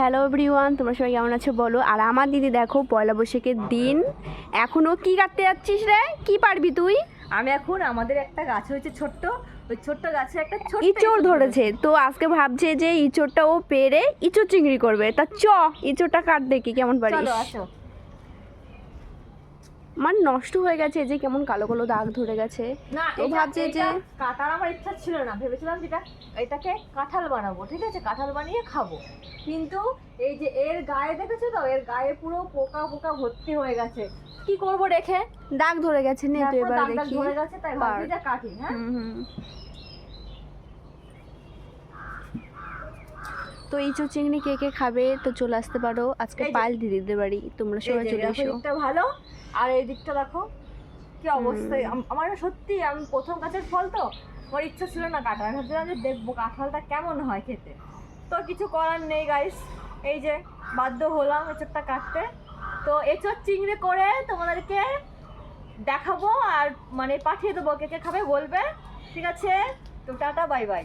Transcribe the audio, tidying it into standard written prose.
Hello everyone, তোমরা সবাই কেমন আছো বলো। আর আমার দিদি দেখো পয়লা বৈশাখের দিন এখনো কি কাটতে যাচ্ছিস রে? কি পারবি তুই? আমি এখন আমাদের একটা গাছ হয়েছে ছোট্ট, ওই ছোট্ট গাছে একটা ছোট্ট ইঁচড় ধরেছে, তো আজকে ভাবছে যে ইঁচড়টা ও পেরে ইঁচড় চিংড়ি করবে। তা ইঁচড়টা কাট দেখি কেমন পারিস। চলো আসো। মানে নষ্ট হয়ে গেছে, যে কেমন কালো কালো দাগ ধরে গেছে। না, তো ভাবছে যে কাটার আমার ইচ্ছা ছিল না, ভেবেছিলাম যেটা এটাকে কাঁঠাল বানাবো, ঠিক আছে, কাঁঠাল বানিয়ে খাবো। কিন্তু এই যে এর গায়ে দেখেছো তো, এর গায়ে পুরো পোকা পোকা ভর্তি হয়ে গেছে। কি করব রেখে? দাগ ধরে গেছে, নে তো এবার দেখি। ধরে গেছে, তাই ভাবছি যে কাটি। হ্যাঁ, তো ইঁচড় চিংড়ি কে কে খাবে তো চলে আসতে পারো আজকে পাল দিদিদের বাড়ি, তোমরা সবাই চলে এসো। দিকটা ভালো, আর এই দিকটা দেখো কি অবস্থায়। আমার সত্যি, আমি প্রথম গাছের ফল তো, আমার ইচ্ছা ছিল না কাটার, আমি ভাবছিলাম যে দেখবো কাঁঠালটা কেমন হয় খেতে। তো কিছু করার নেই গাইস, এই যে বাধ্য হলাম এঁচড়টা কাটতে। তো এঁচড় চিংড়ি করে তোমাদেরকে দেখাবো, আর মানে পাঠিয়ে দেবো, কে কে খাবে বলবে, ঠিক আছে? তো টাটা, বাই বাই।